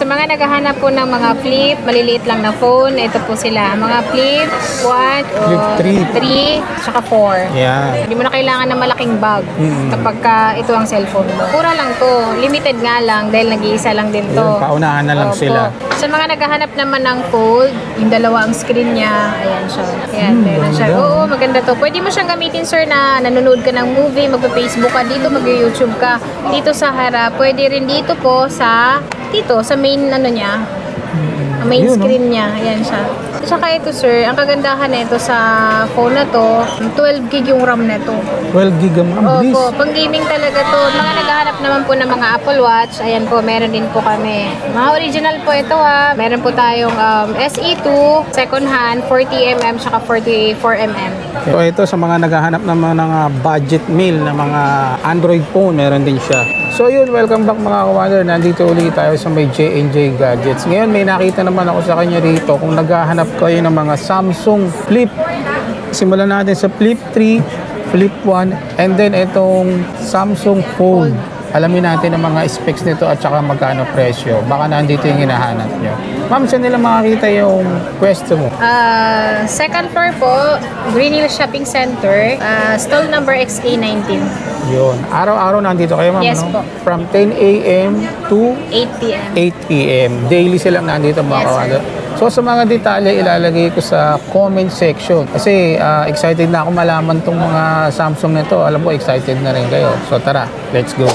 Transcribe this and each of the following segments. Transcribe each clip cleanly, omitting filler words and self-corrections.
mga naghahanap po ng mga flip, maliliit lang na phone, ito po sila. Mga flip, 1, Flip 3, tsaka 4. Yeah. Hindi mo na kailangan ng malaking bag kapag ito ang cellphone mo. Mura lang to. Limited nga lang dahil nag-iisa lang din to. Yun, paunahan na lang sila. Sa mga naghahanap naman ng fold, yung dalawa ang screen niya, ayan siya. Ayan, meron siya. Oo, maganda to. Pwede mo siyang gamitin, sir, na nanonood ka ng movie, magpa-Facebook ka, dito mag-YouTube ka, dito sa harap. Pwede rin dito po sa main ano niya, main screen niya. Ayan siya. Saka ito, sir, ang kagandahan nito sa phone na to, 12 gig yung RAM na to. 12 gig ang bilis. Opo, pang gaming talaga to. Mga naghahanap naman po ng mga Apple Watch, ayan po, meron din po kami. Mga original po ito ha. Meron po tayong SE2, second hand, 40mm, saka 44mm. So ito sa mga naghahanap naman ng budget meal na mga Android phone, meron din siya. So yun, welcome back mga kawander. Nandito ulit tayo sa may J&J Gadgets. Ngayon may nakita naman ako sa kanya rito kung naghahanap kayo ng mga Samsung Flip. Simulan natin sa Flip 3, Flip 1, and then itong Samsung Fold. Alamin natin ang mga specs nito at saka magkano presyo. Baka nandito yung hinahanap nyo. Ma'am, saan nila makakita yung pwesto mo? Second floor po, Green Hills Shopping Center, stall number XA19. Yun. Araw-araw nandito kayo, ma'am, Yes no? po. From 10 a.m. to 8 p.m. 8 p.m. Daily silang nandito, mga Yes, kawander. So sa mga detalye, ilalagay ko sa comment section. Kasi excited na ako malaman tong mga Samsung nito. Alam ko, excited na rin kayo. So tara, let's go.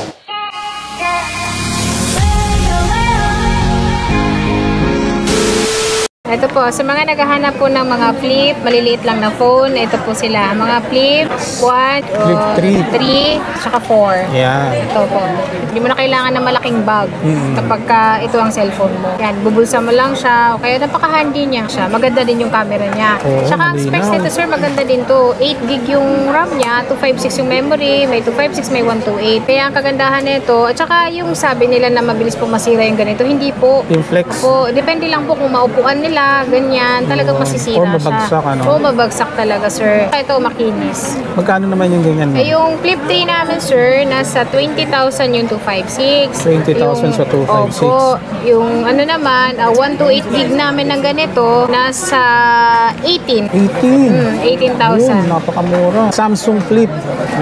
Ito po, sa mga naghahanap po ng mga flip, maliliit lang na phone, ito po sila. Mga flip, 1, Flip 3, tsaka 4. Yeah. Ito po. Hindi mo na kailangan ng malaking bag kapag ito ang cellphone mo. Yan, bubulsa mo lang siya. Kaya napaka-handy niya siya. Maganda din yung camera niya. Oo, Tsaka ang specs nito, sir, maganda din to. 8 gig yung RAM niya, 256 yung memory, may 256, may 128. Kaya ang kagandahan nito, at saka yung sabi nila na mabilis po masira yung ganito, hindi po. Yung flex. Po, depende lang po kung maupuan nila, ganyan, talagang masisira Or mabagsak, siya. ano? Oo, mabagsak talaga, sir. Ito, makinis. Magkano naman yung ganyan mo? Yung Flip 3 namin, sir, nasa 20,000 yung 256. 20,000 sa 256. Opo. Yung ano naman, 128 gig namin ng ganito, nasa 18. 18,000. Napakamura. Samsung Flip.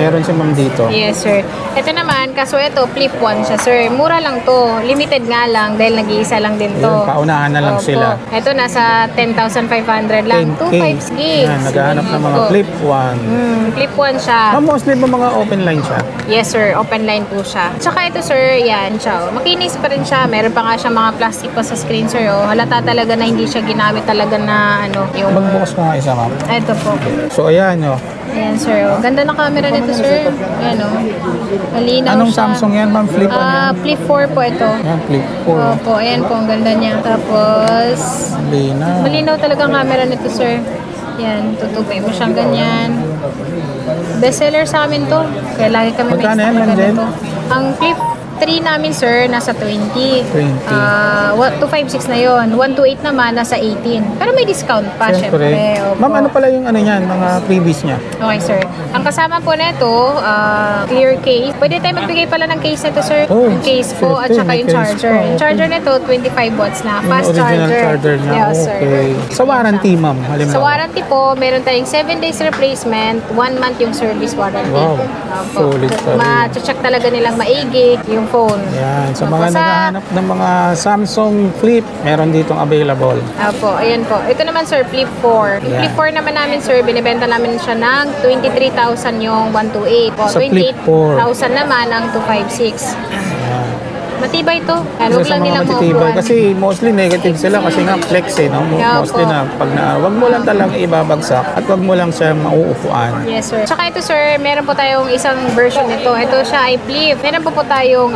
Meron si ma'am dito. Yes, sir. Ito naman, kaso ito, Flip 1 siya, sir. Mura lang to. Limited nga lang dahil nag-iisa lang din to. Yun, paunahan na lang Opo. sila. Ito, nasa 10,500 lang. 256 gigs. Yan, naghahanap ng mga Opo. Flip 1. Flip 1 siya. Ma'am, mostly ba mga open line siya? Yes, sir. Open line po siya. Tsaka ito, sir, yan, siya. Makinis pa rin siya. Meron pa nga siya mga plastic pa sa screen, sir. Oh. Halata talaga na hindi siya ginamit talaga na, yung... Magbukas ko nga isa, ma'am. Ito po. So, ayan, oh. Ayan, sir. Oh. Ganda ng camera nito, sir. Ayan, oh. Malinaw Anong siya. Samsung yan, ma'am? Flip 1 yan? Flip 4 po ito. Yan, Flip 4. Opo, ayan po. Ang ganda niya. Tapos, Linaw. malinaw talaga ang camera nito, sir. Yan, tutupay mo siyang ganyan. Bestseller sa amin to. Kaya lagi kami may Magkano yan, stock na Ma'am Jen? ganito. Ang Flip 3 namin, sir, nasa 20. 20. 256 na yon. 128 naman, nasa 18. Pero may discount pa, syempre. Opo. Ma'am, ano pala yung ano yan, mga freebies niya? Okay, sir. Ang kasama po nito, clear case. Pwede tayo magbigay pala ng case nito, sir. Oh, Yung case po, at swerte, saka may yung case charger. pa, Yung okay. charger nito, 25 watts na. Fast Yung original charger niya. Yes, sir. Okay. Sa warranty, ma'am, halimbawa. Sa warranty po, meron tayong 7 days replacement, 1 month yung service warranty. Wow. Solid pa rin. Ma-check talaga nilang maigi yung phone. Yan. Sa Opo, mga naghahanap ng mga Samsung Flip, meron ditong available. Opo, ayan po. Ito naman, sir, Flip 4. Yung Yan. Flip 4 naman namin, sir, binibenta namin siya ng 23,000 yung 128. O, Sa Flip 28,000 naman ang 256. Yan. Matibay to. Yan, Isa huwag sa lang mga nilang matitibay. maupuan. Kasi mostly negative sila kasi nga flex no? Yeah, Mostly po. na pag wag mo lang talagang ibabagsak at wag mo lang siya mauupuan. Yes, sir. Tsaka ito, sir, meron po tayong isang version nito. Ito siya ay flip. Meron po tayong,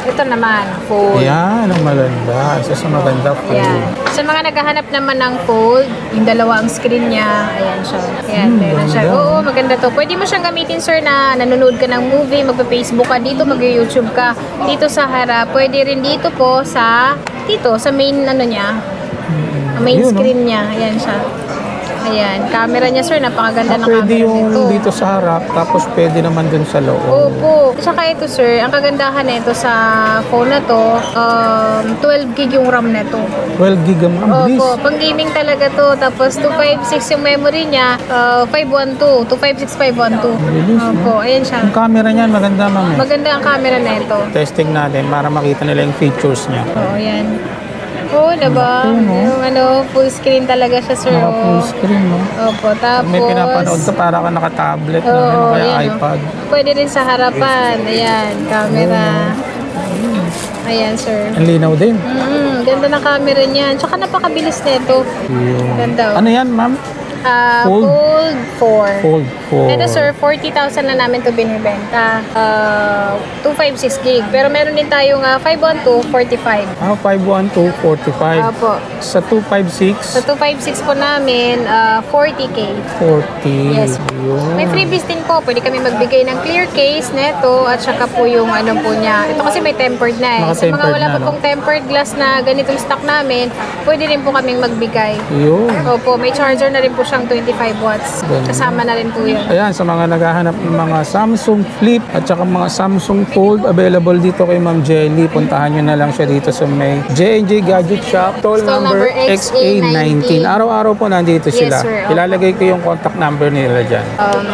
ito naman, fold. Yan, ang maganda. Isa sa maganda po. Ayan. Sa mga naghahanap naman ng fold, yung dalawa ang screen niya, ayan siya. Ayan, meron siya. ganda. Oo, maganda to. Pwede mo siyang gamitin, sir, na nanonood ka ng movie, magpa-Facebook ka, dito mag-YouTube ka, dito sa harap. Pwede rin dito po sa, main ano niya, main Yun, screen niya. Ayan siya. Ayan, camera niya sir, napakaganda ng Pwede camera yung nito. dito sa harap, tapos pwede naman dun sa loob. Opo. Tsaka ito sir, ang kagandahan nito sa phone na to, 12 gig yung RAM nito. 12 gig ang bilis. Opo, pang gaming talaga to. Tapos 256 yung memory niya, 512, 256, 512. Bilis, Opo, ayan siya. Yung camera niyan, maganda ma'am. Maganda ang camera nito. Testing natin para makita nila yung features niya. Oo, ayan. Oo, diba? Naku, no? Yung full screen talaga siya, sir. Naka full Oo. screen, no? Opo, tapos... May pinapanood ka para ka naka-tablet na Oo, kaya ayan, iPad. Pwede rin sa harapan. Ayan, camera. Ayan, sir. Ang linaw din. Ganda ng camera niyan. Tsaka napakabilis nito. Ganda. Ano yan, ma'am? Fold 4. Fold 4. Ito sir, 40,000 na namin to binibenta. 256 gig. Pero meron din tayong 512, 45. 512, 45. Opo. Sa 256, Sa 256 po namin, 40K. 40. Yes. Yun. May freebies din po. Pwede kami magbigay ng clear case neto at saka po yung po niya. Ito kasi may tempered na eh. Sa mga Naka-tempered wala na, pa no? pong tempered glass na ganitong stock namin, pwede rin po kaming magbigay. Yun. Opo, may charger na rin po siyang 25 watts. Ganda. Kasama na rin po yun. Ayan, sa mga naghahanap ng mga Samsung Flip at saka mga Samsung Fold, available dito kay Ma'am Jelly. Puntahan nyo na lang siya dito sa may J&J Gadget Shop, stall number XA19. Araw-araw po nandito Yes, sila. sir. Ilalagay ko yung contact number nila dyan.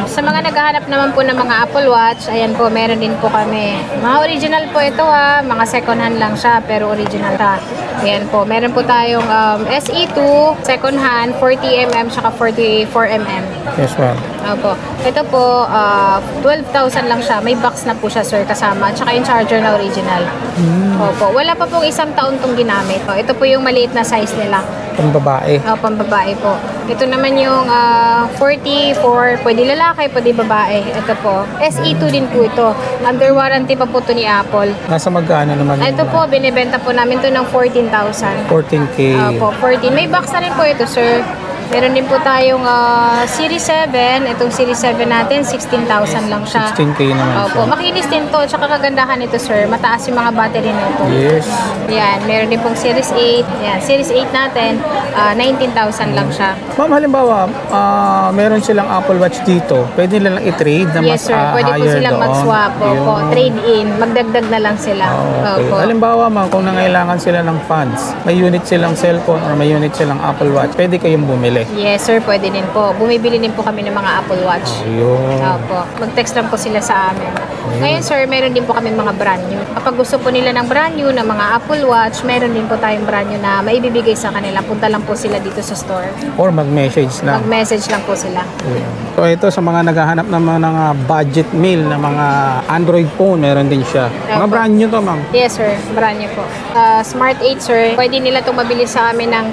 Sa mga naghahanap naman po ng mga Apple Watch, ayan po, meron din po kami. Mga original po ito mga second hand lang siya, pero original ta. Ayan po, meron po tayong SE2, second hand, 40mm, saka 44mm. Yes, ma'am. Opo. Ito po, 12,000 lang siya. May box na po siya, sir, kasama. At saka yung charger na original. Opo. Wala pa pong isang taon tong ginamit. Ito po yung maliit na size nila. Pang babae. Pambabae po. Ito naman yung 44, pwede lalaki, pwede babae. Ito po. SE2 din po ito. Under warranty pa po ito ni Apple. Nasa magkano naman Ito po, binibenta po namin ito ng 14,000. 14K. Opo, 14. May box na rin po ito, sir. Meron din po tayong Series 7. Itong Series 7 natin, 16,000 lang siya. 16K naman Opo, siya. makinis din to. Tsaka kagandahan nito, sir. Mataas yung mga battery nito. Yes. Yan, meron din pong Series 8. Yan, Series 8 natin, 19,000 lang siya. Ma'am, halimbawa, meron silang Apple Watch dito. Pwede nilang i-trade na mas Yes, sir. Pwede po higher silang doon. mag-swap. Opo, Yun. trade-in. Magdagdag na lang sila. Okay. Opo. Halimbawa, ma'am, kung nangailangan sila ng funds, may unit silang cellphone or may unit silang Apple Watch, pwede kayong bumili. Yes, sir. Pwede din po. Bumibili din po kami ng mga Apple Watch. Ayun. Opo. Mag-text lang po sila sa amin. Ngayon, sir, meron din po kami mga brand new. Kapag gusto po nila ng brand new, ng mga Apple Watch, meron din po tayong brand new na maibibigay sa kanila. Punta lang po sila dito sa store. Or mag-message lang. Mag-message lang po sila. So ito sa mga naghahanap ng mga budget meal na mga Android phone, meron din siya. Mga Opo. brand new to, ma'am. Yes, sir. Brand new po. Smart 8, sir. Pwede nila itong mabili sa amin ng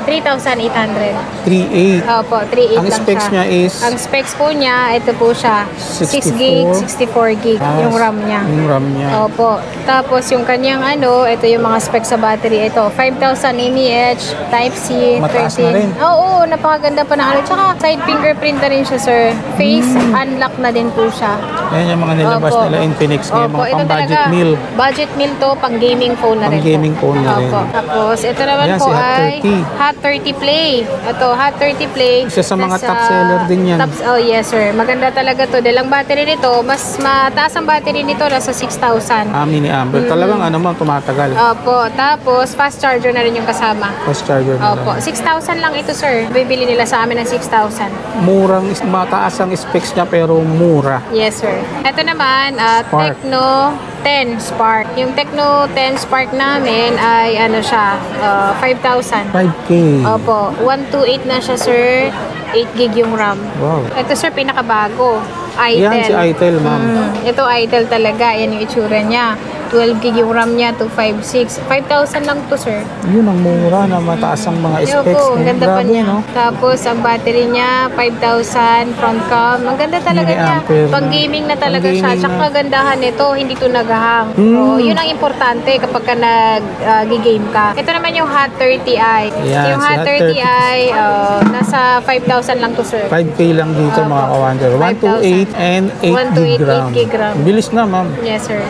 3,800. 3.8. Opo, 3.8 Ang lang specs siya. niya is Ang specs po niya, ito po siya. 6 gig, 64 gig yung RAM niya. Yung RAM niya. Opo. Tapos yung kanyang ito yung mga specs sa battery. Ito, 5,000 mAh, Type-C, Mataas na rin. Oo, napakaganda pa na Tsaka side fingerprint na rin siya, sir. Face unlock na din po siya. Yan yung mga nilabas Opo. nila Infinix ngayon, Opo, mga ito pang budget talaga. meal. Budget meal to, pang gaming phone na rin Pang gaming phone na rin. Opo. Tapos, ito naman Ayan, po si Hot ay 30. Hot 30 Play. Ito, Hot 30 Play. Isa sa mga top seller din yan. Oh, yes, sir. Maganda talaga to. Dahil ang battery nito, mas mataas ang battery nito, nasa 6,000. Mini Amber. Talagang tumatagal. Opo. Tapos, fast charger na rin yung kasama. Fast charger na Opo. lang. 6,000 lang ito, sir. Bibili nila sa amin ng 6,000. Murang, mataas ang specs niya pero mura. Yes, sir. Ito naman, Spark. Tecno 10 Spark. Yung Tecno 10 Spark namin ay siya, 5,000. 5K. Opo, 128 na siya, sir. 8 gig yung RAM. Wow. Ito, sir, pinakabago. Itel. Yan si Itel, ma'am. Ito, Itel talaga. Yan yung itsura niya. 12 gig yung RAM niya, 256. 5,000 lang to, sir. Yun ang mura na mataas ang mga specs. Opo, ang niya. ganda pa Grabe, niya. no? Tapos, ang battery niya, 5,000 front cam. Ang ganda talaga niya. Mini-ampere Pang na. gaming na talaga siya. Pang-gaming Tsaka na. kagandahan nito, hindi to naghahang. So, yun ang importante kapag ka nag-game ka. Ito naman yung Hot 30i. Yan, Yung si Hot Hot 30i, nasa 5,000 lang to, sir. 5K lang dito, Opo. mga kawander. 128 and 8 128, gig RAM. 8 gig RAM. Bilis na, ma'am. Yes, sir.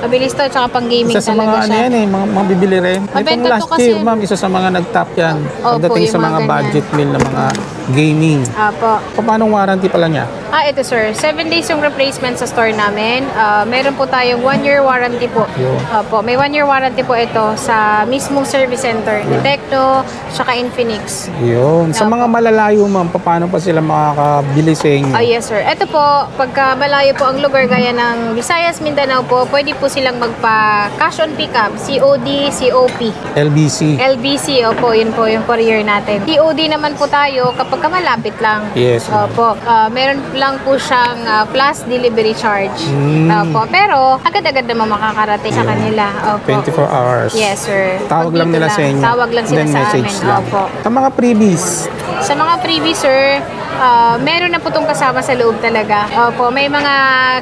Mabilis to, tsaka pang gaming Isa sa mga talaga siya. mga bibili rin. Itong Mabenta to last kasi. year, ma'am, isa sa mga nag-top yan. Opo, Pagdating yung sa mga mga ganyan. budget meal na mga gaming. Apo. Paano warranty pala niya? Ito sir, 7 days yung replacement sa store namin. Meron po tayong 1 year warranty po. Yun. Opo, may 1 year warranty po ito sa mismong service center ni Tecno, tsaka Infinix. Yun. Sa Apo. mga malalayo ma'am, paano pa sila makakabili sa inyo? Yes sir. Ito po, pagka malayo po ang lugar gaya ng Visayas, Mindanao po, pwede po silang magpa cash on pickup, COD, COP. LBC. LBC, opo, yun po yung courier natin. COD naman po tayo kapag ka malapit lang. Yes. Opo, meron lang po siyang plus delivery charge. Mm. Opo, pero agad-agad naman makakarating sa kanila. Opo. 24 hours. Yes, sir. Tawag Pag lang dito nila sa inyo. Tawag lang sila Then sa message amin. lang. Opo. Sa mga freebies, Sa mga freebies, sir, meron na po itong kasama sa loob talaga. Opo, may mga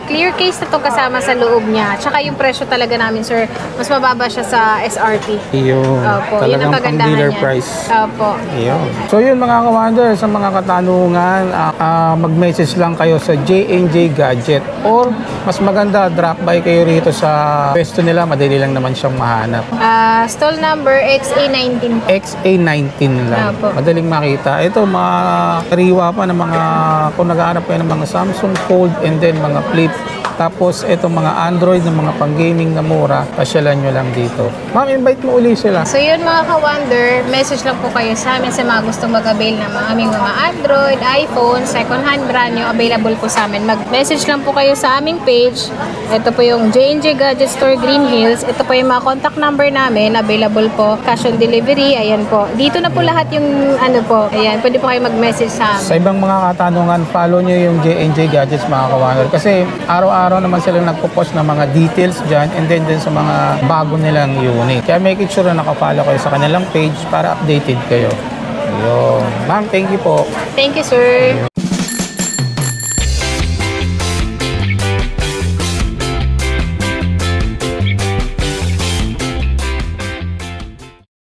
clear case na itong kasama sa loob niya. Tsaka yung presyo talaga namin, sir, mas mababa siya sa SRP. yun. Opo, yun ang Talagang pang kagandahan dealer niya. price. Opo. Yun. So yun mga ka-wonder, sa mga katanungan, mag-message lang kayo sa J&J Gadget or mas maganda, drop by kayo rito sa pwesto nila, madali lang naman siyang mahanap. Stall number XA19 po. XA19 lang. Opo. Madaling makita. Ito, mga kariwa pa ng mga, kung nag-aanap kayo ng mga Samsung Fold and then mga Flip. Tapos, ito mga Android ng mga pang-gaming na mura, pasyalan nyo lang dito. Ma'am, invite mo uli sila. So yun mga ka-wonder, message lang po kayo sa amin sa mga gustong mag-avail ng mga aming mga Android, iPhone, second hand brand new, available po sa amin. Mag-message lang po kayo sa aming page. Ito po yung J&J Gadget Store Green Hills. Ito po yung mga contact number namin, available po. Cash on delivery, ayan po. Dito na po lahat yung ano po. Ayan, pwede po kayo mag-message sa amin. Sa ibang mga katanungan, follow nyo yung J&J Gadgets mga ka-wonder. Kasi araw-araw naman silang nagpo-post ng mga details dyan and then din sa mga bago nilang unit. Kaya make it sure na nakafollow kayo sa kanilang page para updated kayo. Ayun. Ma'am, thank you po. Thank you, sir.